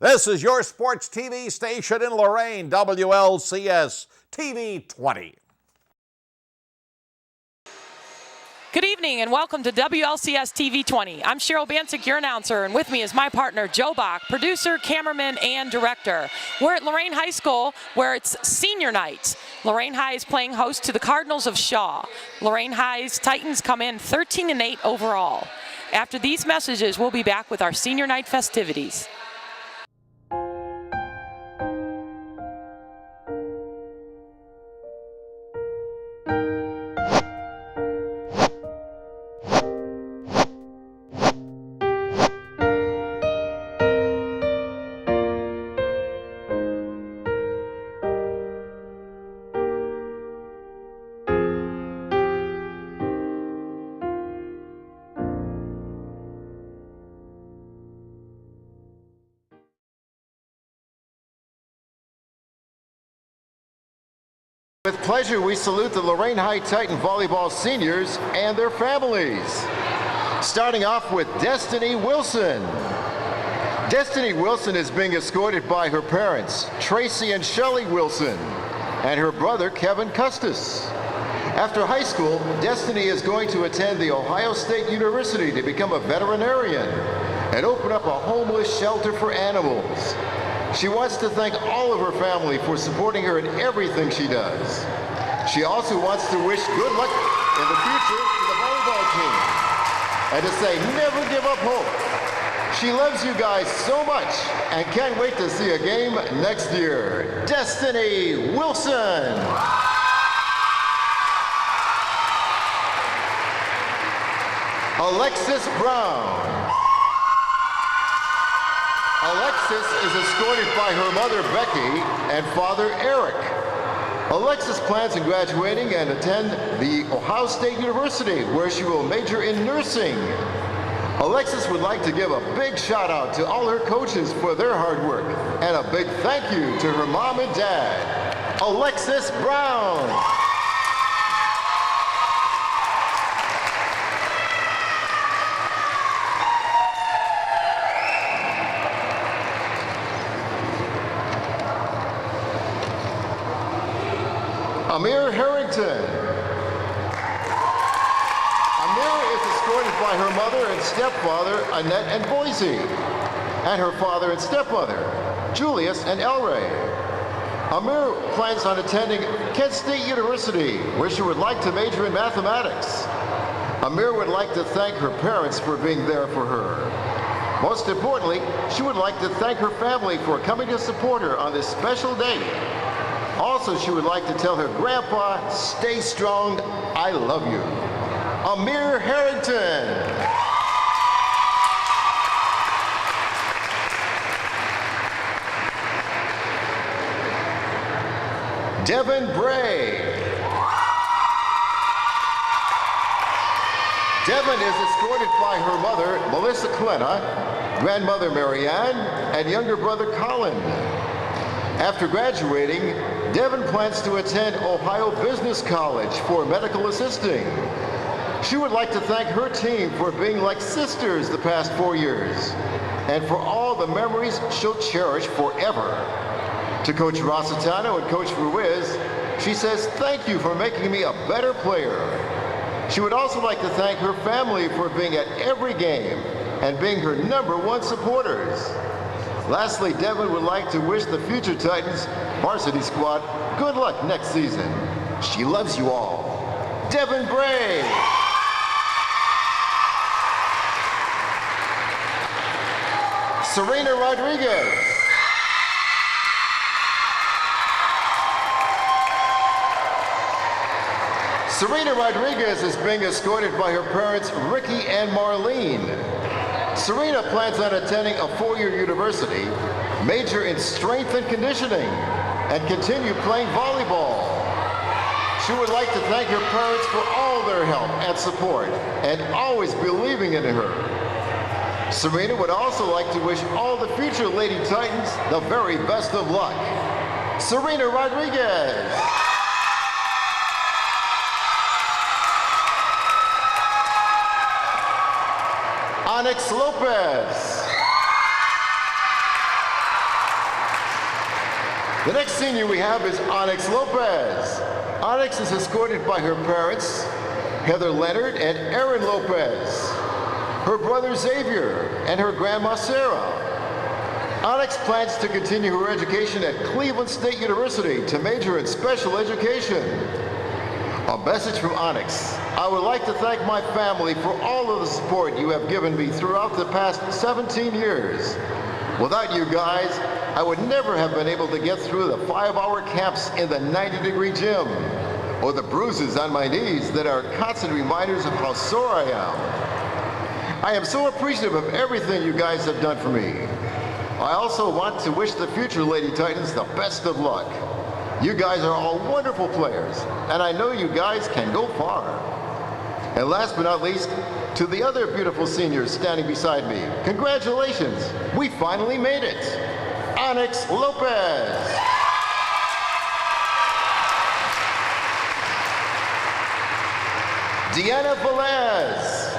This is your sports TV station in Lorain, WLCS TV 20. Good evening and welcome to WLCS TV 20. I'm Cheryl Bancic, your announcer, and with me is my partner, Joe Bach, producer, cameraman, and director. We're at Lorain High School where it's senior night. Lorain High is playing host to the Cardinals of Shaw. Lorain High's Titans come in 13-8 overall. After these messages, we'll be back with our senior night festivities. With pleasure, we salute the Lorain High Titan volleyball seniors and their families. Starting off with Destiny Wilson. Destiny Wilson is being escorted by her parents, Tracy and Shelley Wilson, and her brother, Kevin Custis. After high school, Destiny is going to attend the Ohio State University to become a veterinarian and open up a homeless shelter for animals. She wants to thank all of her family for supporting her in everything she does. She also wants to wish good luck in the future to the volleyball team and to say never give up hope. She loves you guys so much and can't wait to see a game next year. Destiny Wilson. Alexis Brown. Alexis is escorted by her mother, Becky, and father, Eric. Alexis plans on graduating and attend the Ohio State University, where she will major in nursing. Alexis would like to give a big shout out to all her coaches for their hard work, and a big thank you to her mom and dad. Alexis Brown. Amir Harrington. Amir is escorted by her mother and stepfather, Annette and Boise, and her father and stepmother, Julius and Elray. Amir plans on attending Kent State University, where she would like to major in mathematics. Amir would like to thank her parents for being there for her. Most importantly, she would like to thank her family for coming to support her on this special day. Also, she would like to tell her grandpa, stay strong, I love you. Amir Harrington. Devin Bray. Devin is escorted by her mother, Melissa Klena, grandmother Marianne, and younger brother Colin. After graduating, Devin plans to attend Ohio Business College for medical assisting. She would like to thank her team for being like sisters the past 4 years and for all the memories she'll cherish forever. To Coach Rossitano and Coach Ruiz, she says, thank you for making me a better player. She would also like to thank her family for being at every game and being her #1 supporters. Lastly, Devin would like to wish the future Titans varsity squad good luck next season. She loves you all. Devin Bray. Serena Rodriguez. Serena Rodriguez is being escorted by her parents, Ricky and Marlene. Serena plans on attending a 4-year university, major in strength and conditioning, and continue playing volleyball. She would like to thank her parents for all their help and support, and always believing in her. Serena would also like to wish all the future Lady Titans the very best of luck. Serena Rodriguez. Onyx Lopez. The next senior we have is Onyx Lopez. Onyx is escorted by her parents, Heather Leonard and Aaron Lopez, her brother Xavier, and her grandma Sarah. Onyx plans to continue her education at Cleveland State University to major in special education. A message from Onyx. I would like to thank my family for all of the support you have given me throughout the past 17 years. Without you guys, I would never have been able to get through the 5-hour camps in the 90-degree gym, or the bruises on my knees that are constant reminders of how sore I am. I am so appreciative of everything you guys have done for me. I also want to wish the future Lady Titans the best of luck. You guys are all wonderful players, and I know you guys can go far. And last but not least, to the other beautiful seniors standing beside me, congratulations, we finally made it. Onyx Lopez. Deanna Velez.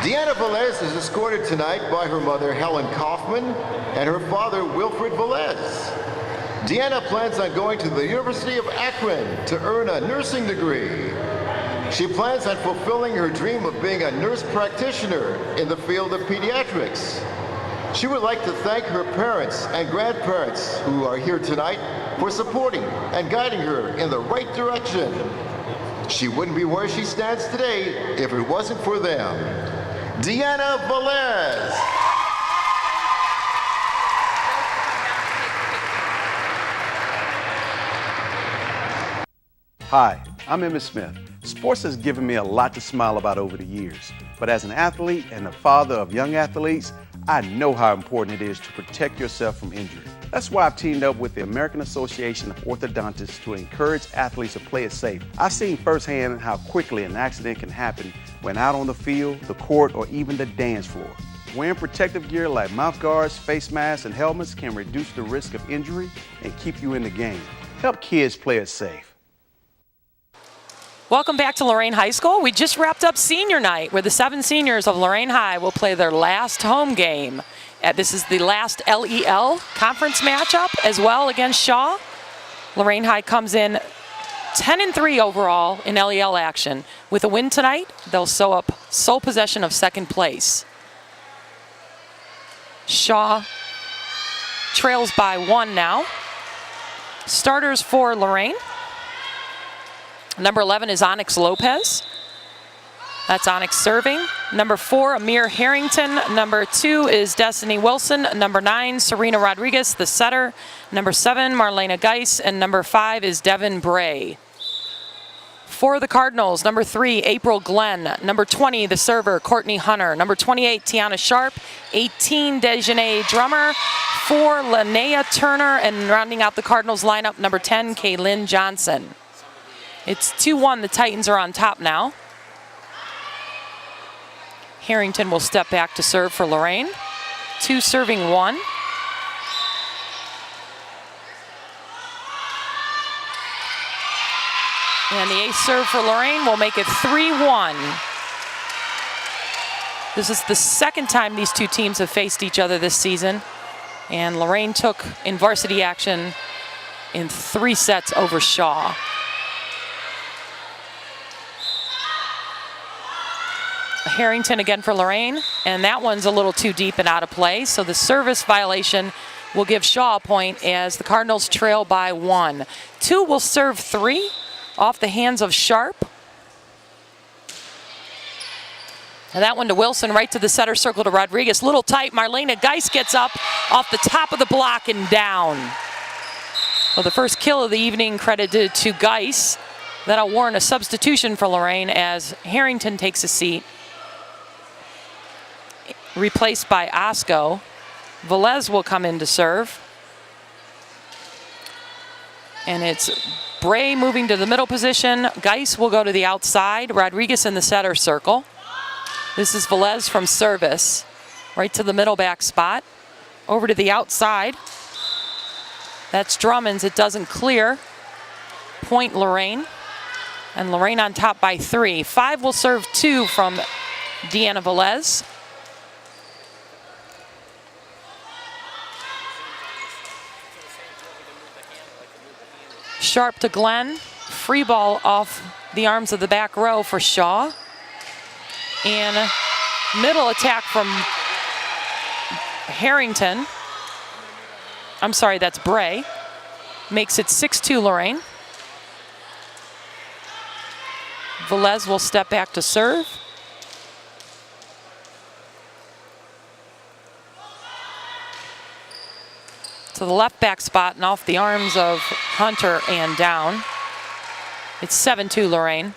Deanna Velez is escorted tonight by her mother, Helen Kaufman, and her father, Wilfred Velez. Deanna plans on going to the University of Akron to earn a nursing degree. She plans on fulfilling her dream of being a nurse practitioner in the field of pediatrics. She would like to thank her parents and grandparents who are here tonight for supporting and guiding her in the right direction. She wouldn't be where she stands today if it wasn't for them. Deanna Velez. Hi, I'm Emmitt Smith. Sports has given me a lot to smile about over the years, but as an athlete and a father of young athletes, I know how important it is to protect yourself from injury. That's why I've teamed up with the American Association of Orthodontists to encourage athletes to play it safe. I've seen firsthand how quickly an accident can happen when out on the field, the court, or even the dance floor. Wearing protective gear like mouth guards, face masks, and helmets can reduce the risk of injury and keep you in the game. Help kids play it safe. Welcome back to Lorain High School. We just wrapped up senior night where the 7 seniors of Lorain High will play their last home game. This is the last LEL conference matchup as well against Shaw. Lorain High comes in 10-3 overall in LEL action. With a win tonight, they'll sew up sole possession of second place. Shaw trails by 1 now. Starters for Lorain. Number 11 is Onyx Lopez. That's Onyx serving. Number 4, Amir Harrington. Number 2 is Destiny Wilson. Number 9, Serena Rodriguez, the setter. Number 7, Marlena Geis. And number 5 is Devin Bray. For the Cardinals, number 3, April Glenn. Number 20, the server, Courtney Hunter. Number 28, Tiana Sharp. 18, Dejanay Drummer. 4, Linnea Turner. And rounding out the Cardinals lineup, number 10, Kaylin Johnson. It's 2-1. The Titans are on top now. Harrington will step back to serve for Lorain. 2 serving 1. And the ace serve for Lorain will make it 3-1. This is the second time these two teams have faced each other this season. And Lorain took in varsity action in 3 sets over Shaw. Harrington again for Lorain, and that one's a little too deep and out of play, so the service violation will give Shaw a point as the Cardinals trail by 1. 2 will serve 3 off the hands of Sharp. And that one to Wilson, right to the center circle to Rodriguez. Little tight, Marlena Geis gets up off the top of the block and down. Well, the first kill of the evening credited to Geis. That'll warrant a substitution for Lorain as Harrington takes a seat. Replaced by Osco. Velez will come in to serve. And it's Bray moving to the middle position. Geis will go to the outside. Rodriguez in the center circle. This is Velez from service. Right to the middle back spot. Over to the outside. That's Drummond's. It doesn't clear. Point Lorain. And Lorain on top by 3. 5 will serve 2 from Deanna Velez. Sharp to Glenn. Free ball off the arms of the back row for Shaw. And middle attack from Harrington. I'm sorry, that's Bray. Makes it 6-2 Lorain. Velez will step back to serve. To the left back spot and off the arms of Hunter and down. It's 7-2 Lorain.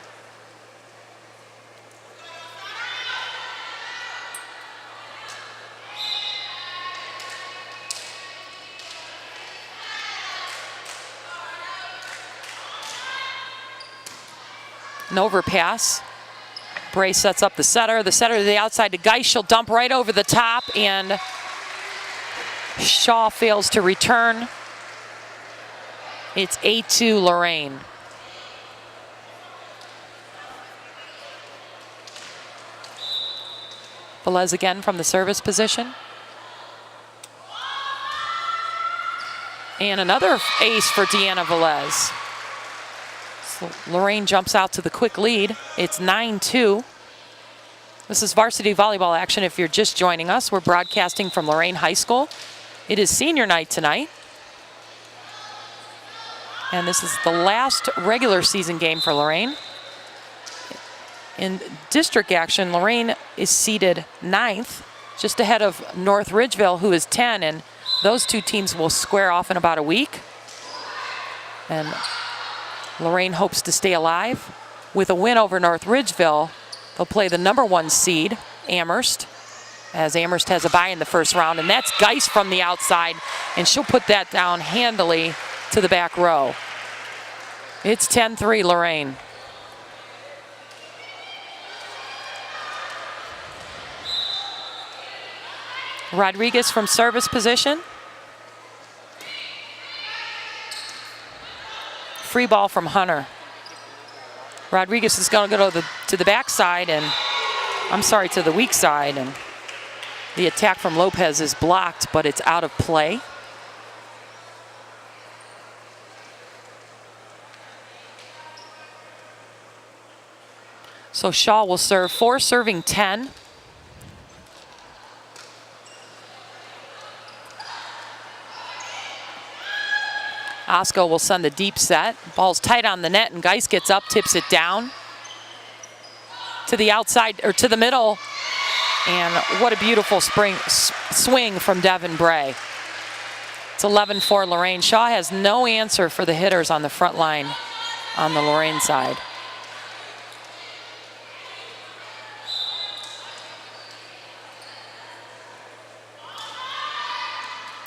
An overpass. Bray sets up the setter. The setter to the outside to Geis. She'll dump right over the top, and Shaw fails to return. It's 8-2 Lorain. Velez again from the service position. And another ace for Deanna Velez. So Lorain jumps out to the quick lead. It's 9-2. This is varsity volleyball action. If you're just joining us, we're broadcasting from Lorain High School. It is senior night tonight. And this is the last regular season game for Lorain. In district action, Lorain is seeded 9th, just ahead of North Ridgeville, who is 10, and those two teams will square off in about a week. And Lorain hopes to stay alive. With a win over North Ridgeville, they'll play the #1 seed, Amherst, as Amherst has a bye in the first round, and that's Geis from the outside, and she'll put that down handily to the back row. It's 10-3 Lorain. Rodriguez from service position. Free ball from Hunter. Rodriguez is going to go to the backside, and I'm sorry, to the weak side, and the attack from Lopez is blocked, but it's out of play. So Shaw will serve 4, serving 10. Osco will send the deep set. Ball's tight on the net, and Geis gets up, tips it down to the outside, or to the middle. And what a beautiful swing from Devin Bray. It's 11-4 Lorain. Shaw has no answer for the hitters on the front line on the Lorain side.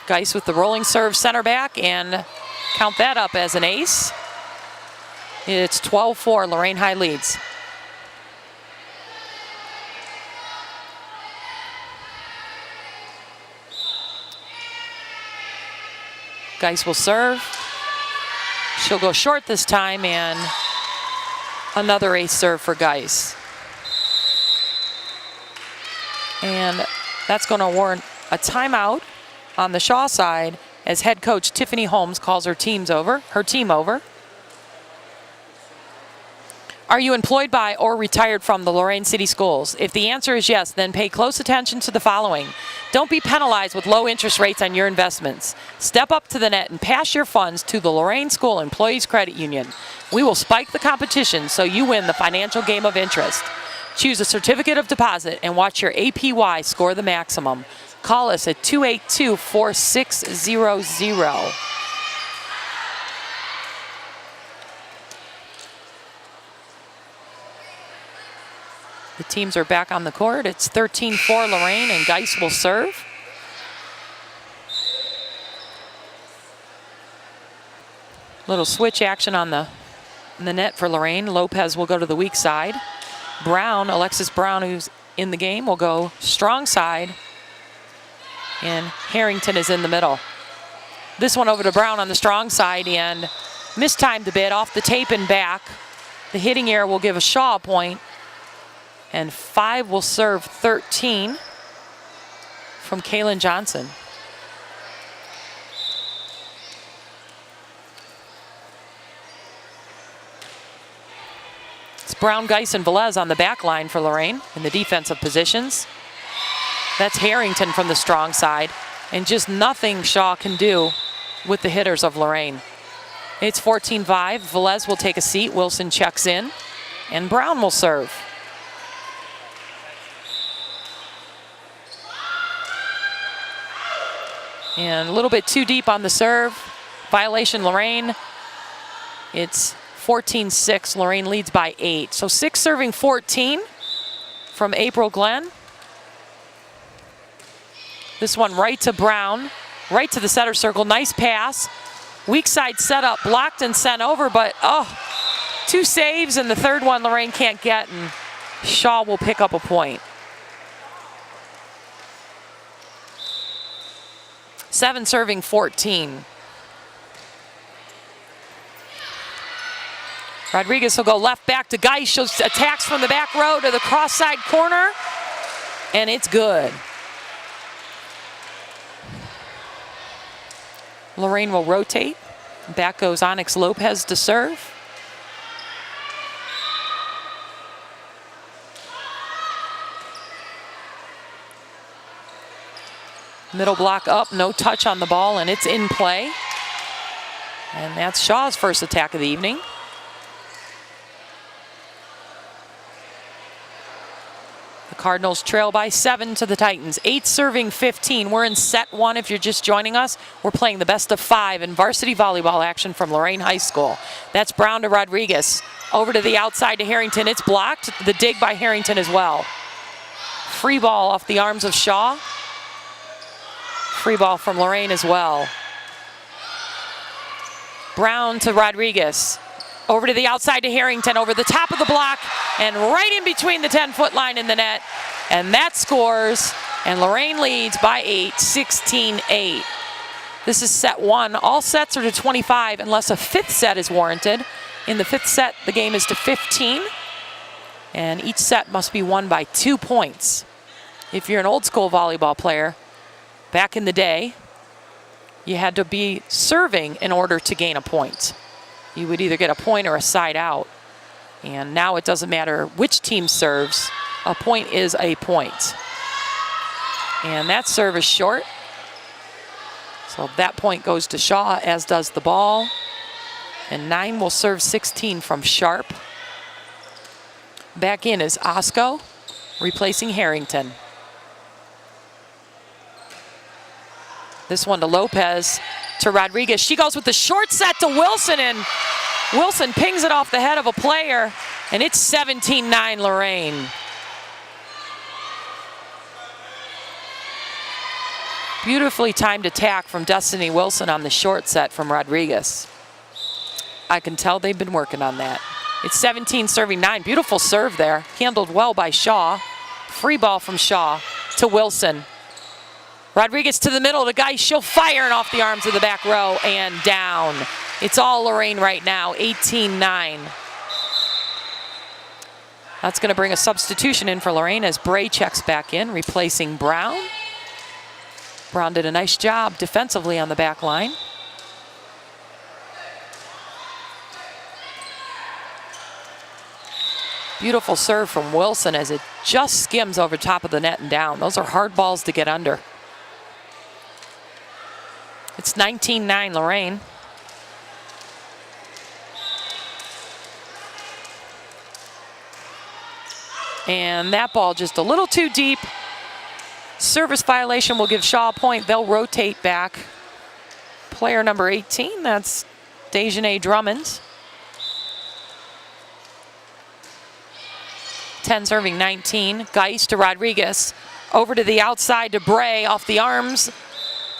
Geis with the rolling serve, center back, and count that up as an ace. It's 12-4, Lorain High leads. Geis will serve. She'll go short this time, and another ace serve for Geis. And that's going to warrant a timeout on the Shaw side as head coach Tiffany Holmes calls her team over. Are you employed by or retired from the Lorain City Schools? If the answer is yes, then pay close attention to the following. Don't be penalized with low interest rates on your investments. Step up to the net and pass your funds to the Lorain School Employees Credit Union. We will spike the competition so you win the financial game of interest. Choose a certificate of deposit and watch your APY score the maximum. Call us at 282-4600. The teams are back on the court. It's 13-4 Lorain, and Geis will serve. Little switch action on the net for Lorain. Lopez will go to the weak side. Brown, Alexis Brown, who's in the game, will go strong side. And Harrington is in the middle. This one over to Brown on the strong side, and mistimed a bit off the tape and back. The hitting error will give a Shaw a point, and 5 will serve 13 from Kaylin Johnson. Brown, Geis, and Velez on the back line for Lorain in the defensive positions. That's Harrington from the strong side. And just nothing Shaw can do with the hitters of Lorain. It's 14-5. Velez will take a seat. Wilson checks in. And Brown will serve. And a little bit too deep on the serve. Violation Lorain. It's 14-6. Lorain leads by 8. So 6 serving 14 from April Glenn. This one right to Brown, right to the center circle. Nice pass. Weak side setup, blocked and sent over, but 2 saves, and the third one Lorain can't get, and Shaw will pick up a point. 7 serving 14. Rodriguez will go left back to Geis. Shows attacks from the back row to the cross side corner, and it's good. Lorain will rotate. Back goes Onyx Lopez to serve. Middle block up, no touch on the ball, and it's in play. And that's Shaw's first attack of the evening. The Cardinals trail by 7 to the Titans. 8 serving 15. We're in set 1 if you're just joining us. We're playing the best of 5 in varsity volleyball action from Lorain High School. That's Brown to Rodriguez. Over to the outside to Harrington. It's blocked. The dig by Harrington as well. Free ball off the arms of Shaw. Free ball from Lorain as well. Brown to Rodriguez. Over to the outside to Harrington, over the top of the block, and right in between the 10-foot line in the net. And that scores, and Lorain leads by 8, 16-8. This is set 1. All sets are to 25 unless a 5th set is warranted. In the 5th set, the game is to 15, and each set must be won by 2 points. If you're an old school volleyball player, back in the day, you had to be serving in order to gain a point. You would either get a point or a side out. And now it doesn't matter which team serves, a point is a point. And that serve is short. So that point goes to Shaw, as does the ball. And 9 will serve 16 from Sharp. Back in is Osco, replacing Harrington. This one to Lopez, to Rodriguez. She goes with the short set to Wilson, and Wilson pings it off the head of a player, and it's 17-9 Lorain. Beautifully timed attack from Destiny Wilson on the short set from Rodriguez. I can tell they've been working on that. It's 17 serving 9. Beautiful serve there. Handled well by Shaw. Free ball from Shaw to Wilson. Rodriguez to the middle, the guy she'll firing off the arms of the back row and down. It's all Lorain right now, 18-9. That's going to bring a substitution in for Lorain as Bray checks back in, replacing Brown. Brown did a nice job defensively on the back line. Beautiful serve from Wilson as it just skims over top of the net and down. Those are hard balls to get under. It's 19-9 Lorain. And that ball just a little too deep. Service violation will give Shaw a point. They'll rotate back. Player number 18, that's Dejanay Drummond. 10 serving 19. Geis to Rodriguez. Over to the outside to Bray, off the arms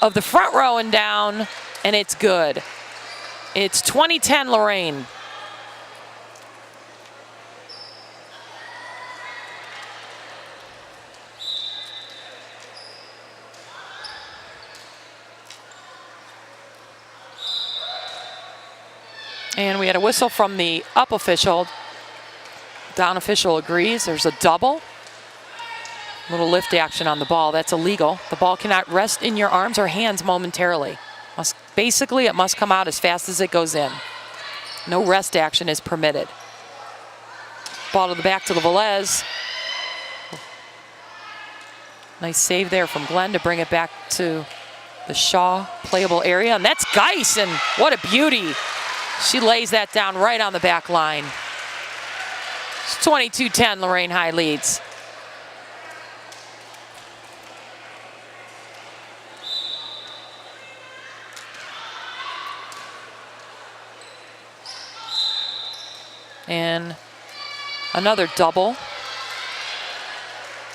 of the front row and down, and it's good. It's 20-10 Lorain. And we had a whistle from the up official. Down official agrees. There's a double. Little lift action on the ball. That's illegal. The ball cannot rest in your arms or hands momentarily. Basically, it must come out as fast as it goes in. No rest action is permitted. Ball to the back to the Velez. Nice save there from Glenn to bring it back to the Shaw playable area. And that's Geis, and what a beauty. She lays that down right on the back line. It's 22-10, Lorain High leads. And another double.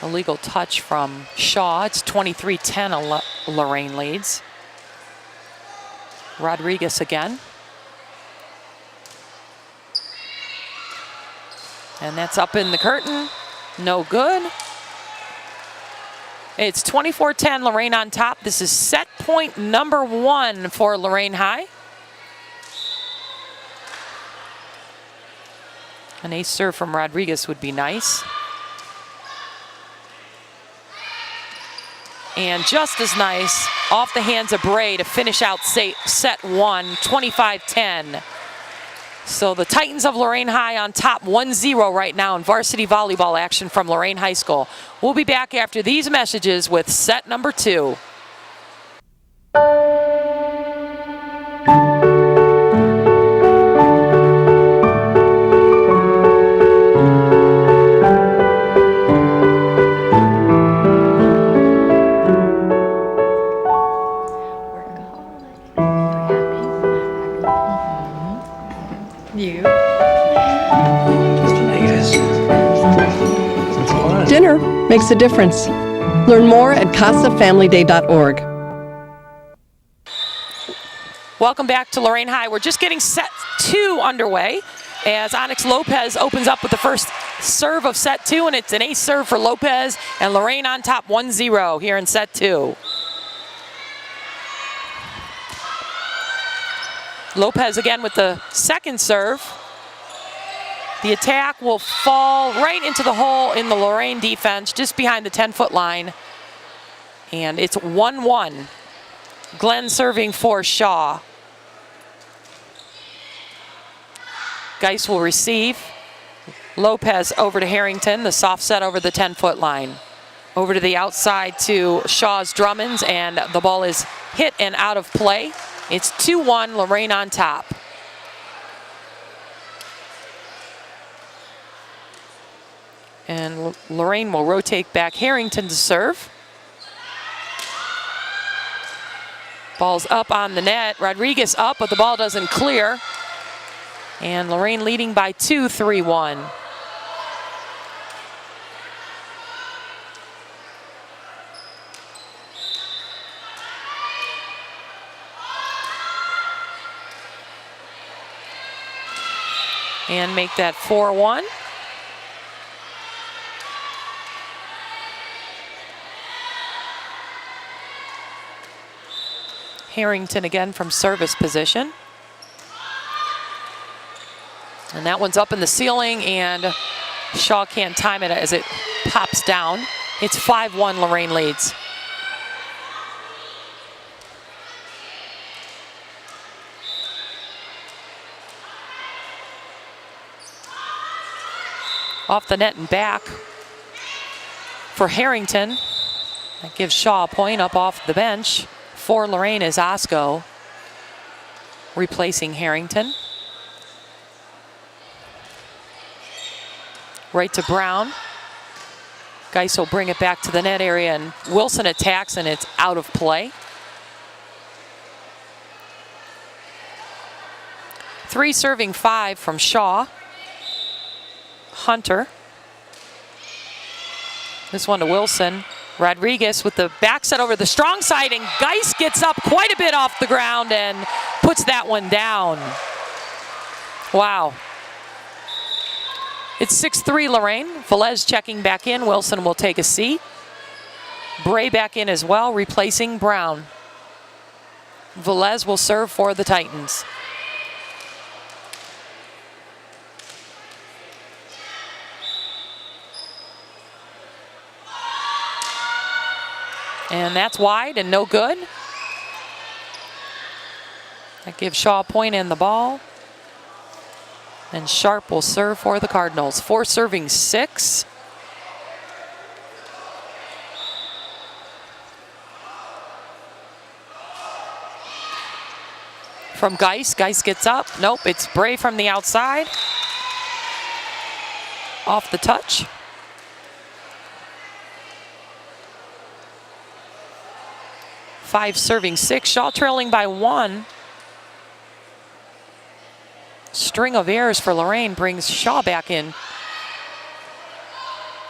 Illegal touch from Shaw. It's 23-10, Lorain leads. Rodriguez again. And that's up in the curtain. No good. It's 24-10, Lorain on top. This is set point number 1 for Lorain High. An ace serve from Rodriguez would be nice. And just as nice, off the hands of Bray to finish out set 1, 25-10. So the Titans of Lorain High on top 1-0 right now in varsity volleyball action from Lorain High School. We'll be back after these messages with set number 2. Dinner makes a difference. Learn more at CasaFamilyDay.org. Welcome back to Lorain High. We're just getting set 2 underway as Onyx Lopez opens up with the first serve of set 2, and it's an ace serve for Lopez, and Lorain on top 1-0 here in set 2. Lopez again with the second serve. The attack will fall right into the hole in the Lorain defense, just behind the 10-foot line. And it's 1-1. Glenn serving for Shaw. Geis will receive. Lopez over to Harrington, the soft set over the 10-foot line. Over to the outside to Shaw's Drummonds, and the ball is hit and out of play. It's 2-1, Lorain on top. And Lorain will rotate back Harrington to serve. Ball's up on the net. Rodriguez up, but the ball doesn't clear. And Lorain leading by 2, 3-1. And make that 4-1. Harrington again from service position. And that one's up in the ceiling, and Shaw can't time it as it pops down. It's 5-1, Lorain leads. Off the net and back for Harrington. That gives Shaw a point up off the bench. For Lorain is Osco, replacing Harrington. Right to Brown. Geis will bring it back to the net area, and Wilson attacks, and it's out of play. 3 serving 5 from Shaw. Hunter. This one to Wilson. Rodriguez with the back set over the strong side, and Geis gets up quite a bit off the ground and puts that one down. Wow. It's 6-3 Lorain. Velez checking back in. Wilson will take a seat. Bray back in as well, replacing Brown. Velez will serve for the Titans. And that's wide and no good. That gives Shaw a point and the ball. And Sharp will serve for the Cardinals. 4 serving 6. From Geis. Geis gets up. Nope, it's Bray from the outside. Off the touch. Five serving 6. Shaw trailing by 1. String of errors for Lorain brings Shaw back in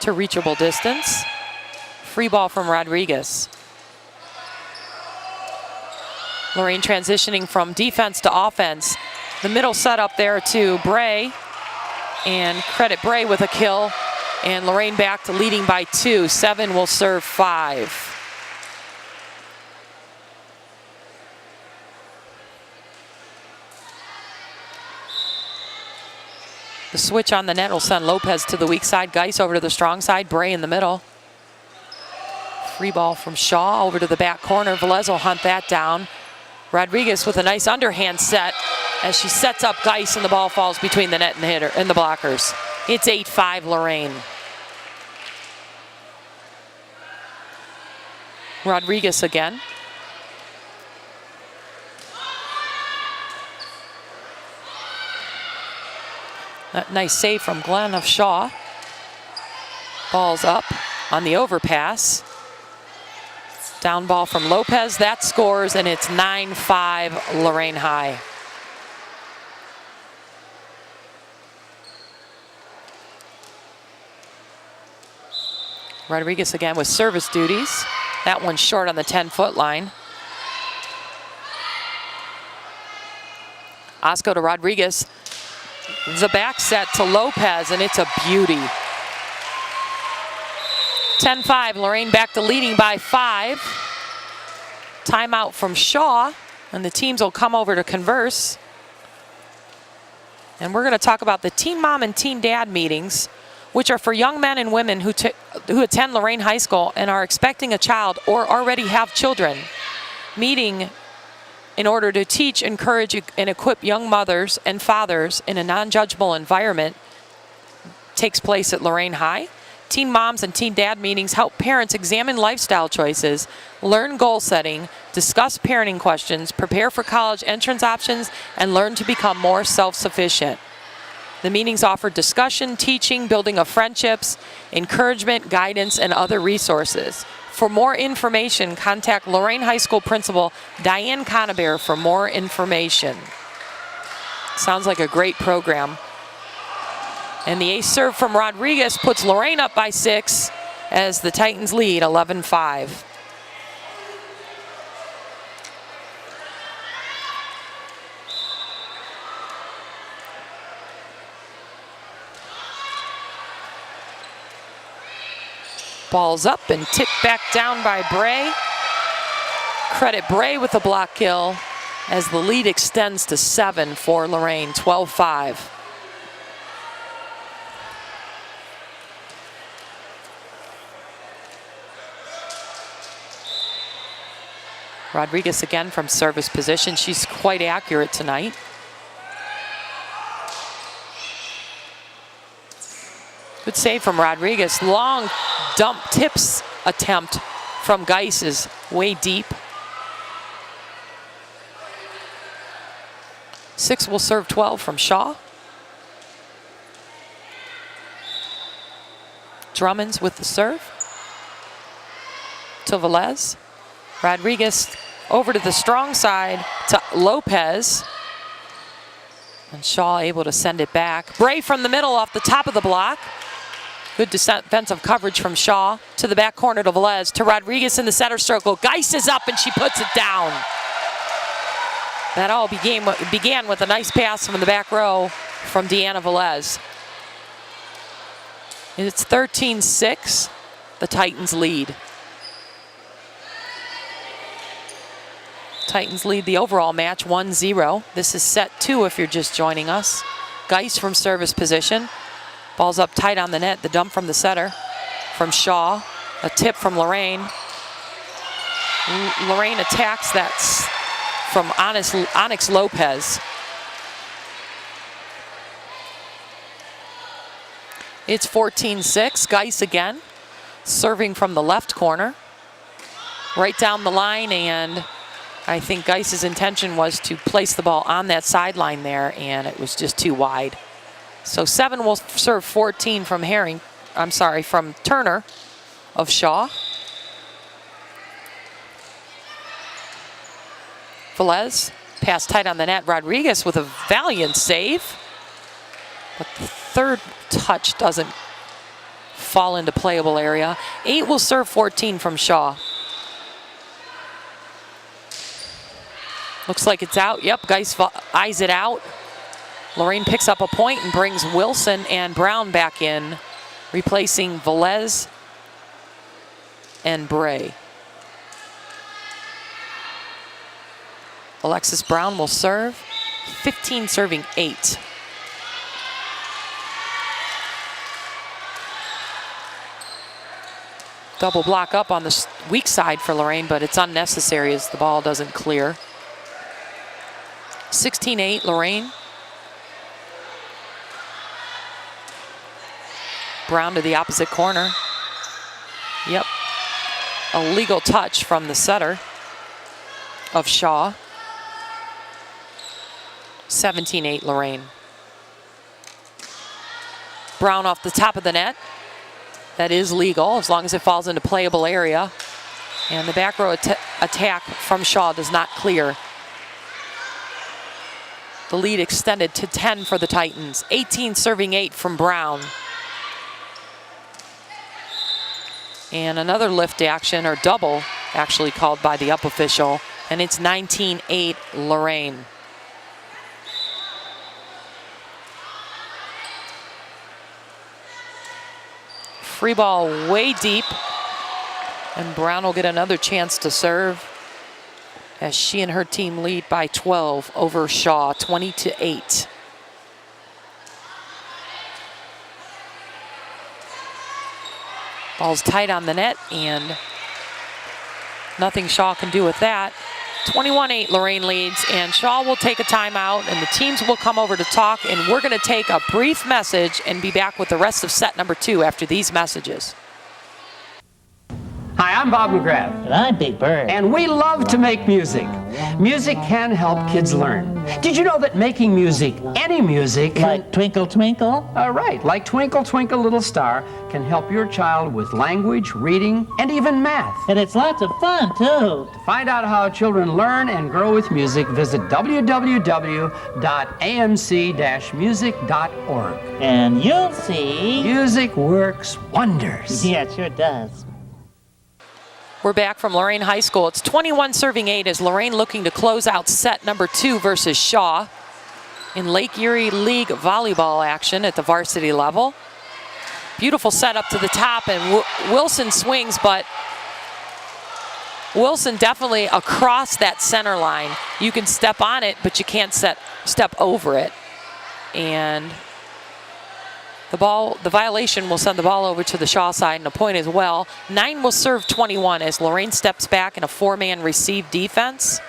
to reachable distance. Free ball from Rodriguez. Lorain transitioning from defense to offense. The middle setup there to Bray. And credit Bray with a kill. And Lorain back to leading by 2. 7 will serve 5. The switch on the net will send Lopez to the weak side. Geis over to the strong side. Bray in the middle. Free ball from Shaw over to the back corner. Velez will hunt that down. Rodriguez with a nice underhand set as she sets up Geis, and the ball falls between the net and the hitter and the blockers. It's 8-5 Lorain. Rodriguez again. That nice save from Glenn of Shaw. Ball's up on the overpass. Down ball from Lopez, that scores, and it's 9-5 Lorain High. Rodriguez again with service duties. That one's short on the 10-foot line. Osco to Rodriguez. The back set to Lopez, and it's a beauty. 10-5, Lorain back to leading by 5. Timeout from Shaw, and the teams will come over to converse. And we're going to talk about the Teen Mom and Teen Dad meetings, which are for young men and women who attend Lorain High School and are expecting a child or already have children. Meeting in order to teach, encourage, and equip young mothers and fathers in a non-judgmental environment takes place at Lorain High. Teen Moms and Teen Dad meetings help parents examine lifestyle choices, learn goal setting, discuss parenting questions, prepare for college entrance options, and learn to become more self-sufficient. The meetings offer discussion, teaching, building of friendships, encouragement, guidance, and other resources. For more information, contact Lorain High School Principal Diane Conabear for more information. Sounds like a great program. And the ace serve from Rodriguez puts Lorain up by 6 as the Titans lead 11-5. Ball's up and tipped back down by Bray. Credit Bray with the block kill as the lead extends to 7 for Lorain, 12-5. Rodriguez again from service position. She's quite accurate tonight. Good save from Rodriguez. Long dump tips attempt from Geis is way deep. 6 will serve 12 from Shaw. Drummond's with the serve. To Velez. Rodriguez over to the strong side to Lopez. And Shaw able to send it back. Bray from the middle off the top of the block. Good defensive coverage from Shaw to the back corner to Velez, to Rodriguez in the center circle. Geis is up and she puts it down. That all began with a nice pass from the back row from Deanna Velez. It's 13-6, the Titans lead. Titans lead the overall match 1-0. This is set 2 if you're just joining us. Geis from service position. Ball's up tight on the net. The dump from the setter from Shaw. A tip from Lorain. Lorain attacks that from Onyx Lopez. It's 14-6. Geis again, serving from the left corner. Right down the line, and I think Geis's intention was to place the ball on that sideline there, and it was just too wide. So 7 will serve 14 from from Turner of Shaw. Velez, pass tight on the net. Rodriguez with a valiant save. But the third touch doesn't fall into playable area. 8 will serve 14 from Shaw. Looks like it's out. Yep, Geis eyes it out. Lorain picks up a point and brings Wilson and Brown back in, replacing Velez and Bray. Alexis Brown will serve. 15 serving 8. Double block up on the weak side for Lorain, but it's unnecessary as the ball doesn't clear. 16-8 Lorain. Brown to the opposite corner. Yep. A legal touch from the setter of Shaw. 17-8 Lorain. Brown off the top of the net. That is legal as long as it falls into playable area. And the back row attack from Shaw does not clear. The lead extended to 10 for the Titans. 18 serving 8 from Brown. And another lift action, or double, actually called by the up official. And it's 19-8 Lorain. Free ball way deep. And Brown will get another chance to serve, as she and her team lead by 12 over Shaw, 20-8. Ball's tight on the net, and nothing Shaw can do with that. 21-8 Lorain leads, and Shaw will take a timeout, and the teams will come over to talk, and we're going to take a brief message and be back with the rest of set number 2 after these messages. Hi, I'm Bob McGrath. And I'm Big Bird. And we love to make music. Music can help kids learn. Did you know that making music, any music... Like Twinkle Twinkle? Right, like Twinkle Twinkle Little Star, can help your child with language, reading, and even math. And it's lots of fun, too. To find out how children learn and grow with music, visit www.amc-music.org. And you'll see... Music works wonders. Yeah, it sure does. We're back from Lorain High School. It's 21 serving 8 as Lorain looking to close out set number 2 versus Shaw in Lake Erie League volleyball action at the varsity level. Beautiful setup to the top, and Wilson swings, but Wilson definitely across that center line. You can step on it, but you can't step over it. And the violation will send the ball over to the Shaw side, and a point as well. 9 will serve 21 as Lorain steps back in a 4-man receive defense.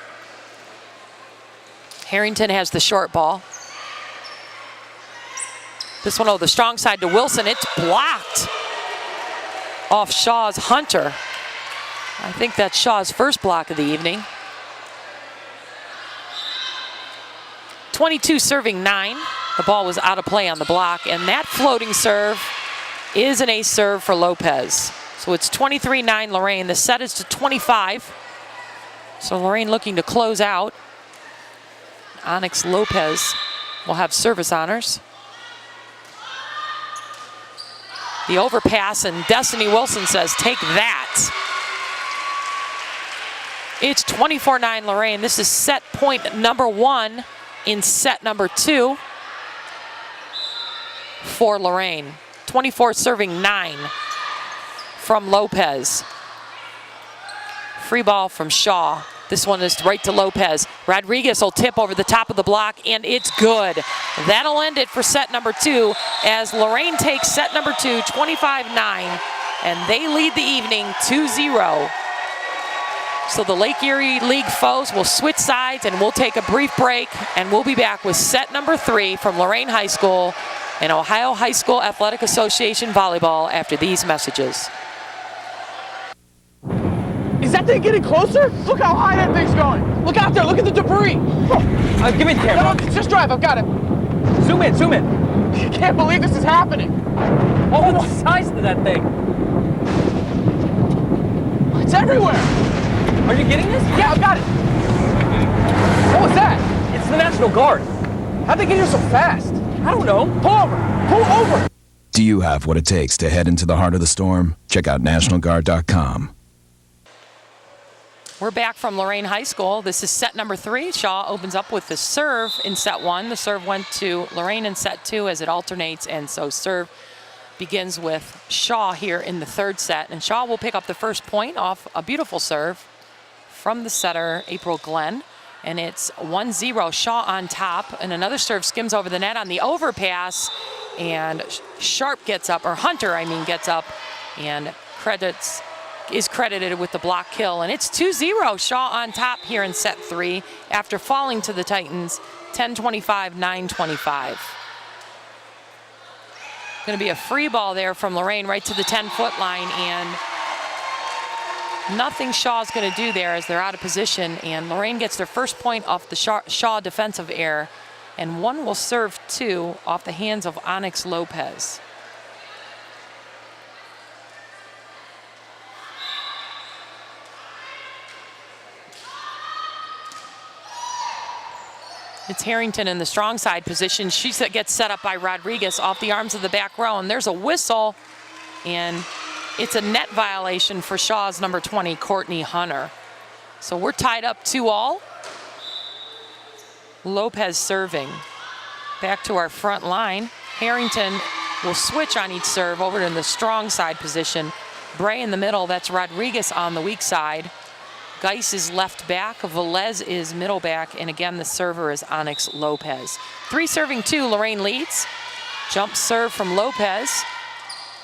Harrington has the short ball. This one, the strong side to Wilson. It's blocked off Shaw's Hunter. I think that's Shaw's first block of the evening. 22 serving 9. The ball was out of play on the block, and that floating serve is an ace serve for Lopez. So it's 23-9 Lorain. The set is to 25. So Lorain looking to close out. Onyx Lopez will have service honors. The overpass, and Destiny Wilson says, take that. It's 24-9 Lorain. This is set point number 1 in set number 2 for Lorain. 24 serving 9 from Lopez. Free ball from Shaw. This one is right to Lopez. Rodriguez will tip over the top of the block, and it's good. That'll end it for set number 2 as Lorain takes set number 2, 25-9, and they lead the evening 2-0. So the Lake Erie League foes will switch sides, and we'll take a brief break, and we'll be back with set number 3 from Lorain High School and Ohio High School Athletic Association volleyball after these messages. Is that thing getting closer? Look how high that thing's going. Look out there, look at the debris. Give me the camera. No, just drive, I've got it. Zoom in, zoom in. I can't believe this is happening. Oh, the size of that thing. It's everywhere. Are you getting this? Yeah, I've got it. What was that? It's the National Guard. How'd they get here so fast? I don't know. Pull over, pull over. Do you have what it takes to head into the heart of the storm? Check out NationalGuard.com. We're back from Lorain High School. This is set number 3. Shaw opens up with the serve in set 1. The serve went to Lorain in set 2 as it alternates, and so serve begins with Shaw here in the 3rd set. And Shaw will pick up the first point off a beautiful serve from the setter, April Glenn. And it's 1-0, Shaw on top. And another serve skims over the net on the overpass. And Sharp gets up, or Hunter, gets up and is credited with the block kill. And it's 2-0, Shaw on top here in set 3 after falling to the Titans 10-25, 9-25. Going to be a free ball there from Lorain right to the 10-foot line, and nothing Shaw's going to do there as they're out of position, and Lorain gets their first point off the Shaw defensive error, and one will serve 2 off the hands of Onyx Lopez. It's Harrington in the strong side position. She gets set up by Rodriguez off the arms of the back row, and there's a whistle, and it's a net violation for Shaw's number 20, Courtney Hunter. So we're tied up 2-all. Lopez serving. Back to our front line. Harrington will switch on each serve over to the strong side position. Bray in the middle, that's Rodriguez on the weak side. Geis is left back, Velez is middle back, and again the server is Onyx Lopez. 3 serving 2, Lorain leads. Jump serve from Lopez.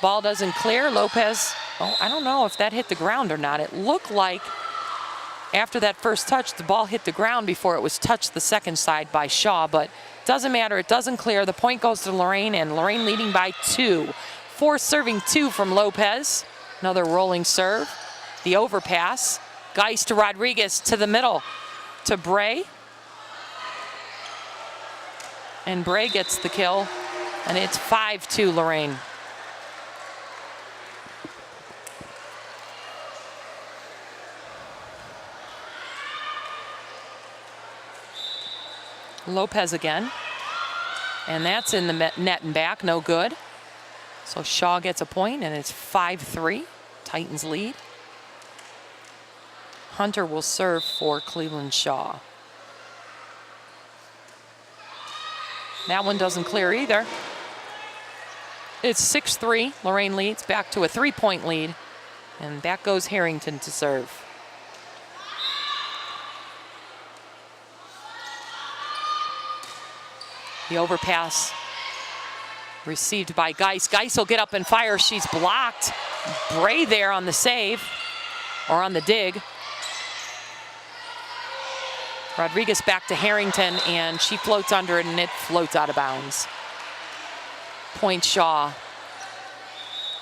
Ball doesn't clear. Lopez, I don't know if that hit the ground or not. It looked like after that first touch, the ball hit the ground before it was touched the second side by Shaw, but doesn't matter, it doesn't clear. The point goes to Lorain, and Lorain leading by 2. 4 serving 2 from Lopez. Another rolling serve. The overpass. Geis to Rodriguez to the middle to Bray. And Bray gets the kill, and it's 5-2 Lorain. Lopez again. And that's in the net and back, no good. So Shaw gets a point, and it's 5-3. Titans lead. Hunter will serve for Cleveland Shaw. That one doesn't clear either. It's 6-3. Lorain leads back to a 3-point lead. And back goes Harrington to serve. The overpass received by Geis. Geis will get up and fire. She's blocked. Bray there on the save, or on the dig. Rodriguez back to Harrington, and she floats under it, and it floats out of bounds. Point Shaw.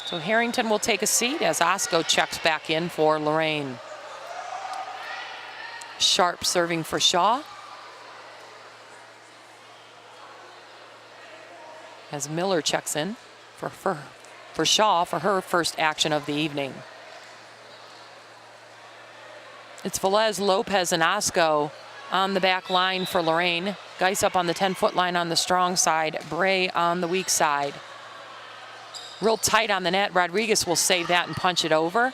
So Harrington will take a seat as Osco checks back in for Lorain. Sharp serving for Shaw. As Miller checks in for Shaw for her first action of the evening. It's Velez, Lopez, and Osco on the back line for Lorain. Geis up on the 10-foot line on the strong side. Bray on the weak side. Real tight on the net. Rodriguez will save that and punch it over.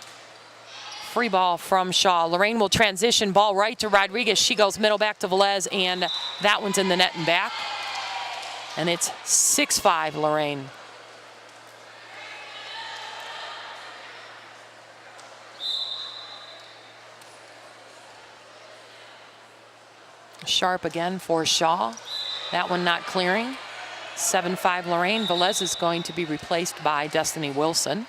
Free ball from Shaw. Lorain will transition, ball right to Rodriguez. She goes middle back to Velez, and that one's in the net and back. And it's 6-5 Lorain. Sharp again for Shaw. That one not clearing. 7-5 Lorain. Velez is going to be replaced by Destiny Wilson.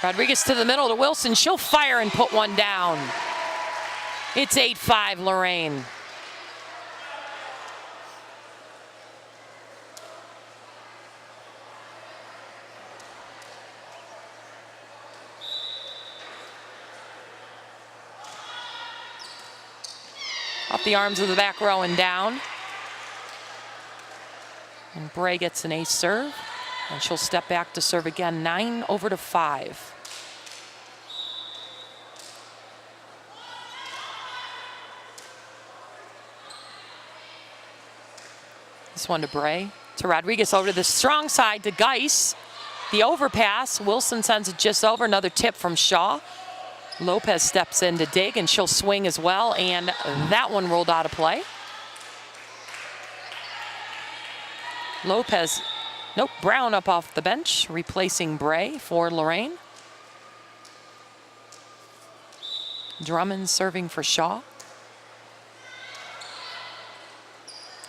Rodriguez to the middle to Wilson. She'll fire and put one down. It's 8-5 Lorain. Off the arms of the back row and down. And Bray gets an ace serve. And she'll step back to serve again. 9-5. This one to Bray. To Rodriguez over to the strong side to Geis. The overpass. Wilson sends it just over. Another tip from Shaw. Lopez steps in to dig, and she'll swing as well. And that one rolled out of play. Lopez, nope, Brown up off the bench, replacing Bray for Lorain. Drummond serving for Shaw.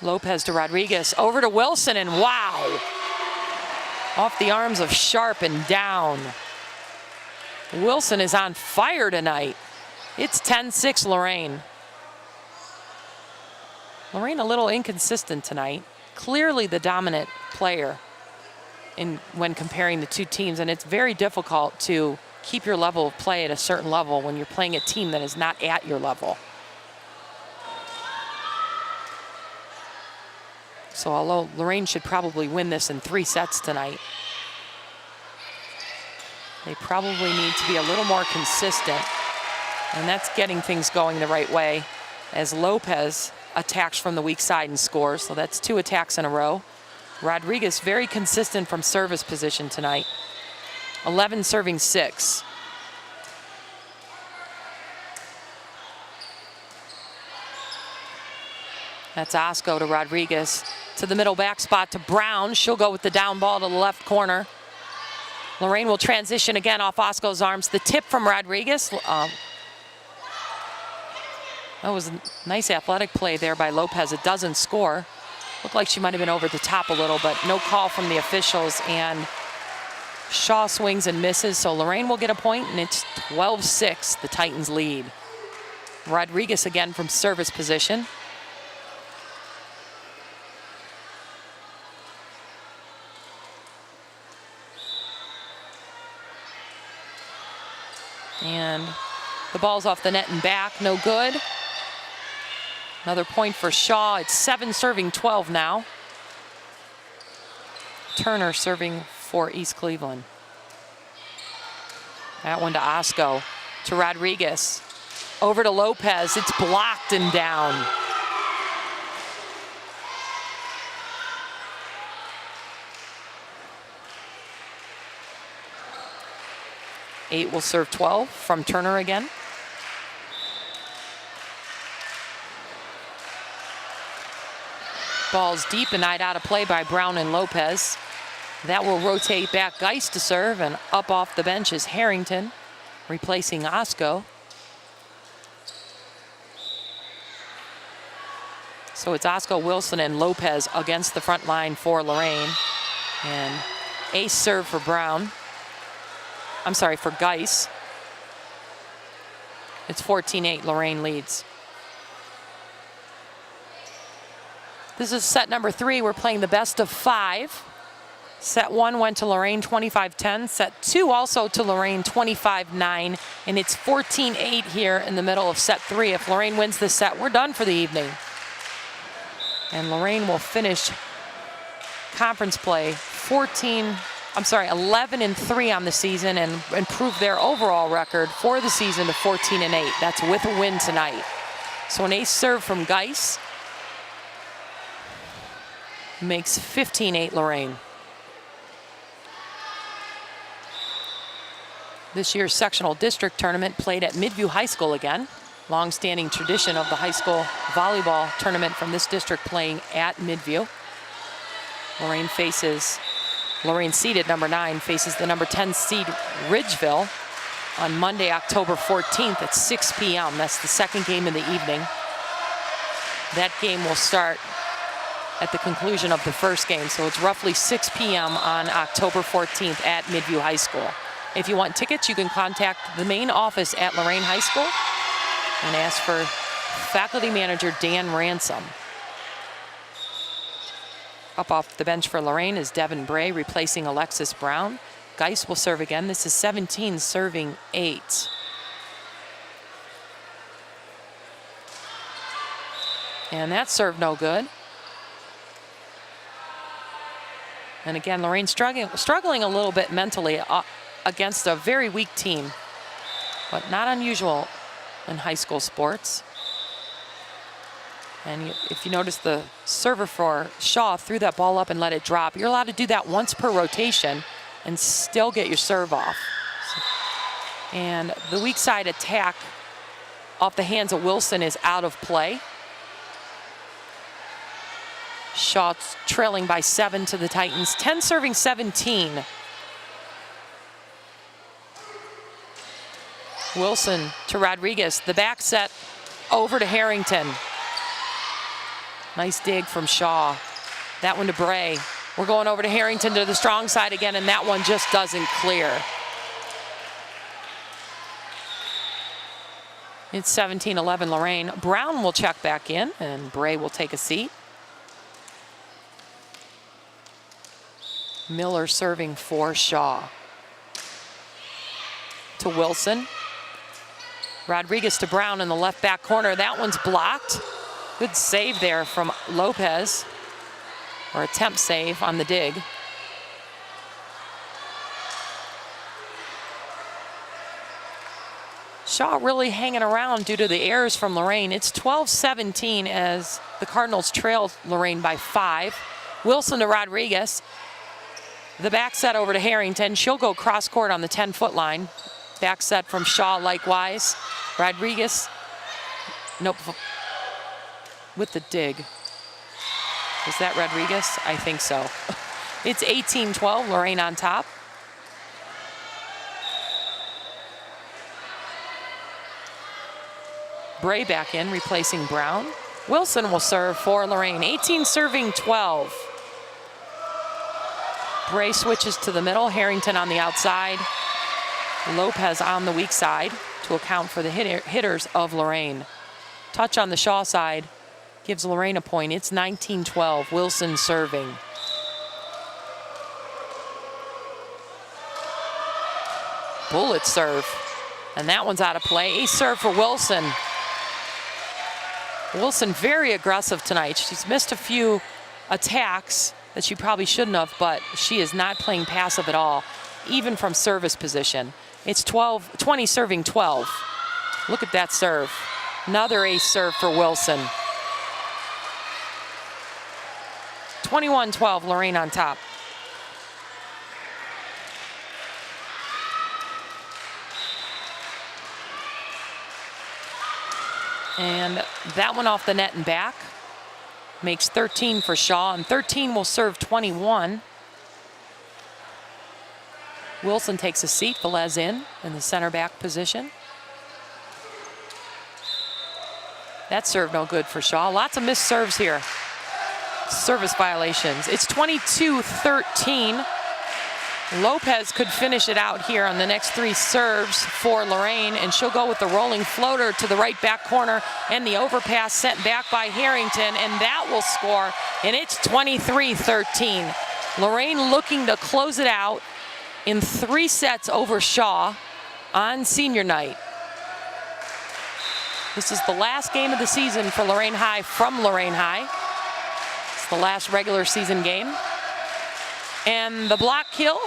Lopez to Rodriguez, over to Wilson, and wow! Off the arms of Sharp and down. Wilson is on fire tonight. It's 10-6 Lorain. Lorain a little inconsistent tonight. Clearly the dominant player when comparing the two teams, and it's very difficult to keep your level of play at a certain level when you're playing a team that is not at your level. So although Lorain should probably win this in 3 sets tonight, they probably need to be a little more consistent, and that's getting things going the right way as Lopez attacks from the weak side and scores. So that's 2 attacks in a row. Rodriguez very consistent from service position tonight. 11 serving 6. That's Osco to Rodriguez. To the middle back spot to Brown. She'll go with the down ball to the left corner. Lorain will transition again off Osco's arms. The tip from Rodriguez. That was a nice athletic play there by Lopez. It doesn't score. Looked like she might have been over the top a little, but no call from the officials. And Shaw swings and misses, so Lorain will get a point, and it's 12-6, the Titans lead. Rodriguez again from service position. And the ball's off the net and back, no good. Another point for Shaw. It's 7 serving 12 now. Turner serving for East Cleveland. That one to Osco. To Rodriguez. Over to Lopez. It's blocked and down. Eight will serve 12 from Turner again. Ball's deep and eyed out of play by Brown and Lopez. That will rotate back Geis to serve, and up off the bench is Harrington, replacing Osco. So it's Osco, Wilson, and Lopez against the front line for Lorain. And ace serve for Brown. I'm sorry, for Geis. It's 14-8, Lorain leads. This is set number 3. We're playing the best of 5. Set 1 went to Lorain 25-10. Set 2 also to Lorain 25-9. And it's 14-8 here in the middle of set 3. If Lorain wins this set, we're done for the evening. And Lorain will finish conference play 11-3 on the season and improve their overall record for the season to 14-8. That's with a win tonight. So an ace serve from Geis makes 15-8 Lorain. This year's sectional district tournament played at Midview High School again. Long-standing tradition of the high school volleyball tournament from this district playing at Midview. Lorain seeded number 9 faces the number 10 seed Ridgeville on Monday, October 14th at 6 p.m. That's the second game in the evening. That game will start at the conclusion of the first game, so it's roughly 6 p.m. on October 14th at Midview High School. If you want tickets, you can contact the main office at Lorain High School and ask for faculty manager Dan Ransom. Up off the bench for Lorain is Devin Bray replacing Alexis Brown. Geis will serve again. This is 17 serving 8. And that served no good. And again, Lorain struggling a little bit mentally against a very weak team, but not unusual in high school sports. And if you notice, the server for Shaw threw that ball up and let it drop. You're allowed to do that once per rotation and still get your serve off. And the weak side attack off the hands of Wilson is out of play. Shaw trailing by 7 to the Titans, 10 serving 17. Wilson to Rodriguez, the back set over to Harrington. Nice dig from Shaw. That one to Bray. We're going over to Harrington to the strong side again, and that one just doesn't clear. It's 17-11 Lorain. Brown will check back in, and Bray will take a seat. Miller serving for Shaw. To Wilson. Rodriguez to Brown in the left back corner. That one's blocked. Good save there from Lopez, or attempt save on the dig. Shaw really hanging around due to the errors from Lorain. It's 12-17 as the Cardinals trail Lorain by 5. Wilson to Rodriguez. The back set over to Harrington. She'll go cross court on the 10-foot line. Back set from Shaw likewise. Rodriguez, nope, with the dig. Is that Rodriguez? I think so. It's 18-12, Lorain on top. Bray back in, replacing Brown. Wilson will serve for Lorain, 18 serving 12. Bray switches to the middle, Harrington on the outside. Lopez on the weak side to account for the hitters of Lorain. Touch on the Shaw side gives Lorain a point. It's 19-12, Wilson serving. Bullet serve, and that one's out of play. Ace serve for Wilson. Wilson very aggressive tonight. She's missed a few attacks that she probably shouldn't have, but she is not playing passive at all, even from service position. It's 20 serving 12. Look at that serve. Another ace serve for Wilson. 21-12, Lorain on top. And that one off the net and back. Makes 13 for Shaw, and 13 will serve 21. Wilson takes a seat, Velez in the center back position. That serve no good for Shaw. Lots of missed serves here. Service violations. It's 22-13. Lopez could finish it out here on the next 3 serves for Lorain, and she'll go with the rolling floater to the right back corner, and the overpass sent back by Harrington, and that will score, and it's 23-13. Lorain looking to close it out in 3 sets over Shaw on senior night. This is the last game of the season for Lorain High from Lorain High. It's the last regular season game. And the block kill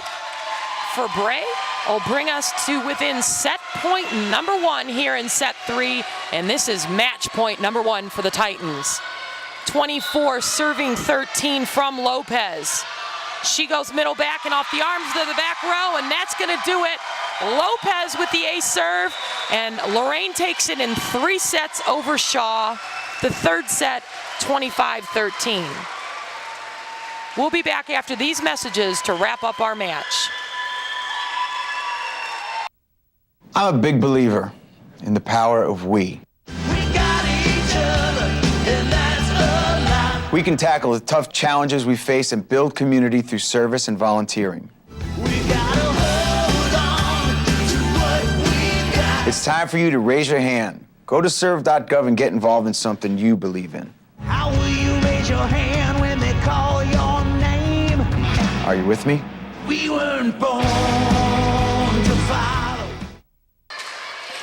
for Bray will bring us to within set point number 1 here in set 3. And this is match point number 1 for the Titans. 24 serving 13 from Lopez. She goes middle back and off the arms to the back row, and that's going to do it. Lopez with the ace serve, and Lorain takes it in 3 sets over Shaw. The third set, 25-13. We'll be back after these messages to wrap up our match. I'm a big believer in the power of we. We can tackle the tough challenges we face and build community through service and volunteering. time for you to raise your hand. Go to serve.gov and get involved in something you believe in. How will you raise your hand when they call your name? Are you with me? We weren't born to follow.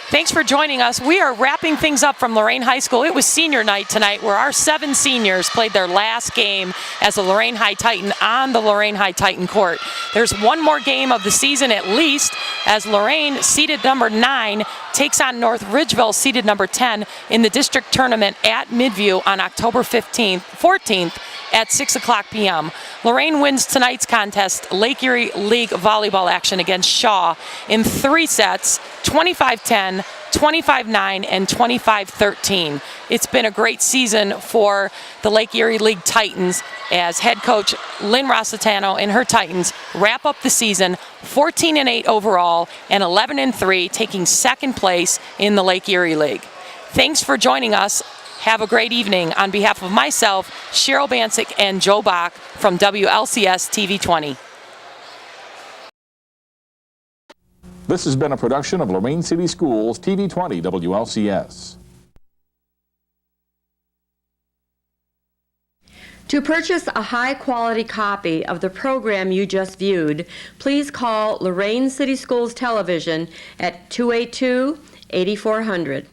Thanks for joining us. We are wrapping things up from Lorain High School. It was senior night tonight where our 7 seniors played their last game as a Lorain High Titan on the Lorain High Titan court. There's one more game of the season at least as Lorain, seeded number 9, takes on North Ridgeville, seeded number 10, in the district tournament at Midview on October 14th at 6 o'clock p.m. Lorain wins tonight's contest, Lake Erie League volleyball action against Shaw in 3 sets, 25-10, 25-9, and 25-13. It's been a great season for the Lake Erie League Titans as head coach Lynn Rossitano and her Titans wrap up the season 14-8 overall and 11-3, taking second place in the Lake Erie League. Thanks for joining us. Have a great evening. On behalf of myself, Cheryl Bancic, and Joe Bach from WLCS TV 20. This has been a production of Lorain City Schools TV 20 WLCS. To purchase a high-quality copy of the program you just viewed, please call Lorain City Schools Television at 282-8400.